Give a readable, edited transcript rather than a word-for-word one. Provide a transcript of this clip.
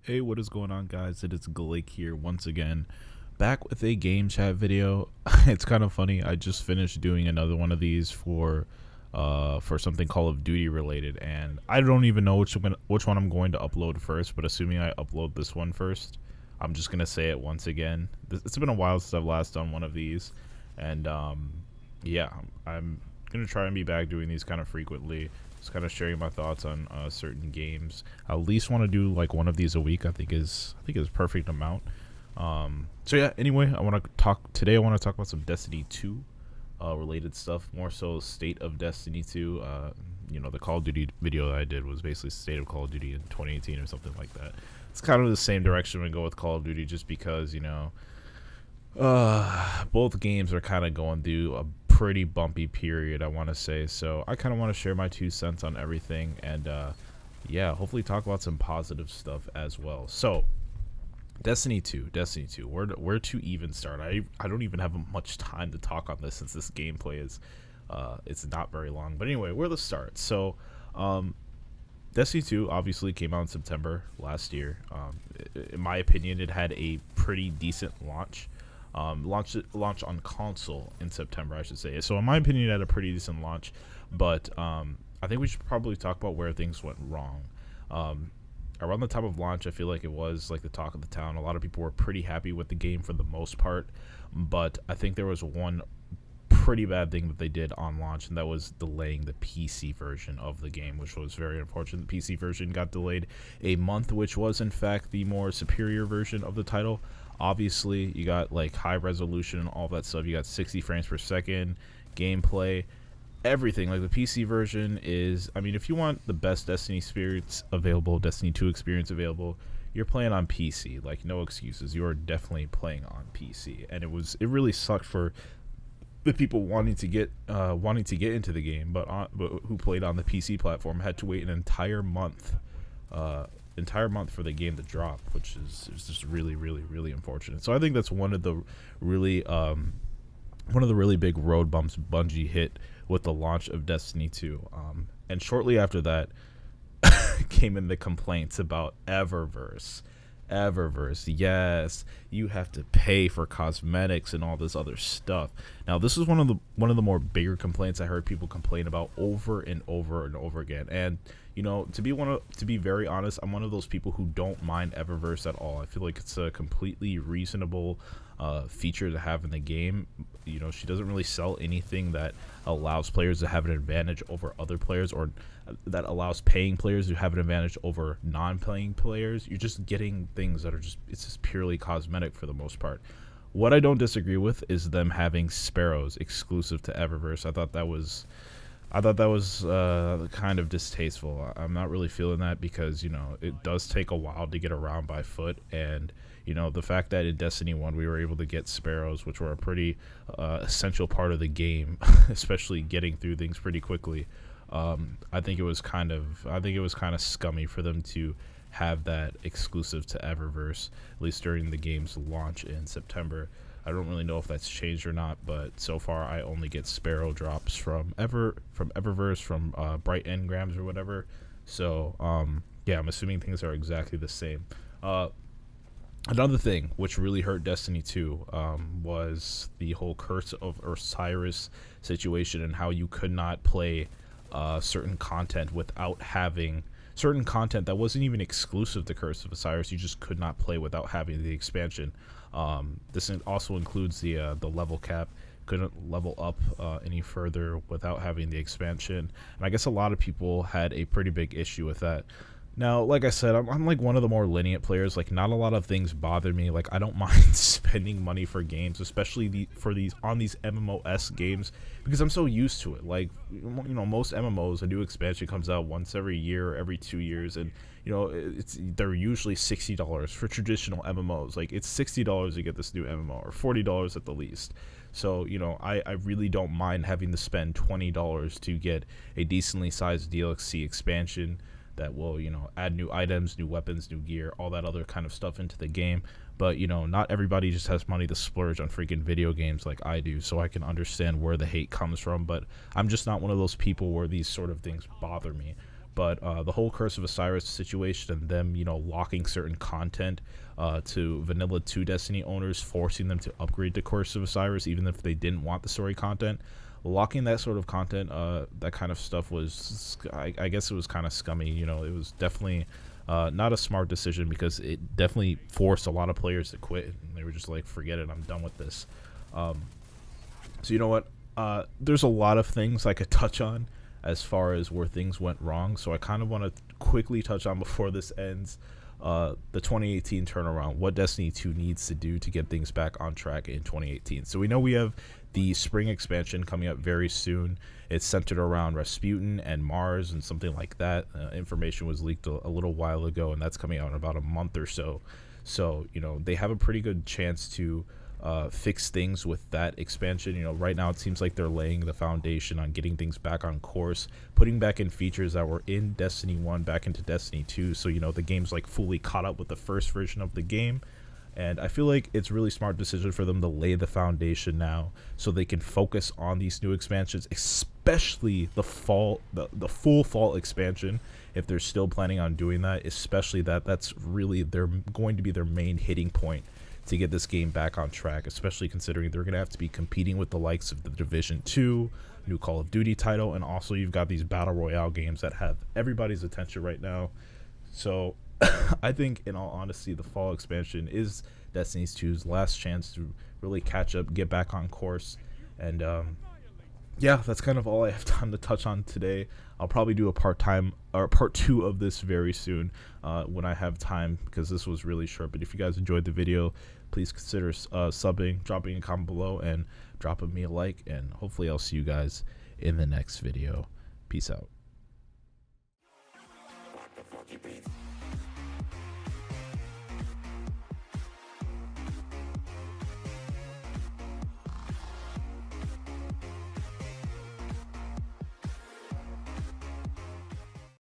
Hey, what is going on, guys? It is Glake here once again, back with a game chat video. It's kind of funny. I just finished doing another one of these for something Call of Duty related, and I don't even know which one I'm going to upload first. But assuming I upload this one first, I'm just gonna say it once again. It's been a while since I've last done one of these, and yeah, I'm gonna try and be back doing these kind of frequently. Just kind of sharing my thoughts on certain games. I at least want to do like one of these a week. I think is perfect amount. So yeah. Anyway, I want to talk today. I want to talk about some Destiny 2 related stuff. More so, State of Destiny 2. The Call of Duty video that I did was basically State of Call of Duty in 2018 or something like that. It's kind of the same direction we go with Call of Duty, just because both games are kind of going through a pretty bumpy period, I want to say. So I kind of want to share my 2 cents on everything, and yeah, hopefully talk about some positive stuff as well. So Destiny 2, where to even start? I don't even have much time to talk on this, since this gameplay is it's not very long. But anyway, where to start? So Destiny 2 obviously came out in September last year. In my opinion, it had a pretty decent launch. Launch on console in September, I should say. So in my opinion, it had a pretty decent launch, but I think we should probably talk about where things went wrong. Around the time of launch, I feel like it was like the talk of the town. A lot of people were pretty happy with the game for the most part, but I think there was one pretty bad thing that they did on launch, and that was delaying the PC version of the game, which was very unfortunate. The PC version got delayed a month, which was in fact the more superior version of the title. Obviously, you got like high resolution and all that stuff. You got 60 frames per second, gameplay, everything. Like the PC version is, I mean, if you want the best Destiny experience available, Destiny 2 experience available, you're playing on PC. Like, no excuses. You are definitely playing on PC, and it really sucked for the people wanting to get into the game, but who played on the PC platform had to wait an entire month for the game to drop, which is just really, really, really unfortunate. So I think that's one of the really big road bumps Bungie hit with the launch of Destiny 2. And shortly after that came in the complaints about Eververse. Yes, you have to pay for cosmetics and all this other stuff. Now, this is one of the more bigger complaints I heard people complain about over and over and over again. And to be very honest, I'm one of those people who don't mind Eververse at all. I feel like it's a completely reasonable feature to have in the game. She doesn't really sell anything that allows players to have an advantage over other players, or that allows paying players to have an advantage over non-playing players. You're just getting things that are it's just purely cosmetic for the most part. What I don't disagree with is them having sparrows exclusive to Eververse. I thought that was kind of distasteful. I'm not really feeling that, because it does take a while to get around by foot, and the fact that in Destiny 1 we were able to get sparrows, which were a pretty essential part of the game, especially getting through things pretty quickly. I think it was kind of scummy for them to have that exclusive to Eververse, at least during the game's launch in September. I don't really know if that's changed or not, but so far I only get sparrow drops from Eververse, from Bright Engrams or whatever. So yeah, I'm assuming things are exactly the same. Another thing which really hurt Destiny 2 was the whole Curse of Osiris situation, and how you could not play certain content without having certain content that wasn't even exclusive to Curse of Osiris. You just could not play without having the expansion. This also includes the level cap. Couldn't level up any further without having the expansion, and I guess a lot of people had a pretty big issue with that. Now, like I said, I'm like one of the more lenient players. Like, not a lot of things bother me. Like, I don't mind spending money for games, especially for these MMOs games, because I'm so used to it. Like, most MMOs, a new expansion comes out once every year or every 2 years, and they're usually $60 for traditional MMOs. Like, it's $60 to get this new MMO, or $40 at the least. So I really don't mind having to spend $20 to get a decently sized DLC expansion that will add new items, new weapons, new gear, all that other kind of stuff into the game. But not everybody just has money to splurge on freaking video games like I do, so I can understand where the hate comes from. But I'm just not one of those people where these sort of things bother me. But the whole Curse of Osiris situation and them, you know, locking certain content to Vanilla 2 Destiny owners, forcing them to upgrade to Curse of Osiris even if they didn't want the story content, locking that sort of content, that kind of stuff was, I guess it was kind of scummy. You know, it was definitely not a smart decision, because it definitely forced a lot of players to quit. And they were just like, forget it, I'm done with this. So you know what? There's a lot of things I could touch on as far as where things went wrong. So I kind of want to quickly touch on, before this ends, the 2018 turnaround, what Destiny 2 needs to do to get things back on track in 2018. So we know we have the spring expansion coming up very soon. It's centered around Rasputin and Mars and something like that. Information was leaked a little while ago, and that's coming out in about a month or so. So, you know, they have a pretty good chance to fix things with that expansion. You know, right now it seems like they're laying the foundation on getting things back on course, putting back in features that were in Destiny 1 back into Destiny 2. So, you know, the game's like fully caught up with the first version of the game. And I feel like it's really smart decision for them to lay the foundation now, so they can focus on these new expansions, especially the full fall expansion, if they're still planning on doing that. Especially that's really going to be their main hitting point to get this game back on track, especially considering they're going to have to be competing with the likes of the Division 2, new Call of Duty title, and also you've got these Battle Royale games that have everybody's attention right now. So I think, in all honesty, the fall expansion is Destiny 2's last chance to really catch up, get back on course. And yeah, that's kind of all I have time to touch on today. I'll probably do a part 2 of this very soon when I have time, because this was really short. But if you guys enjoyed the video, please consider subbing, dropping a comment below, and dropping me a like. And hopefully I'll see you guys in the next video. Peace out.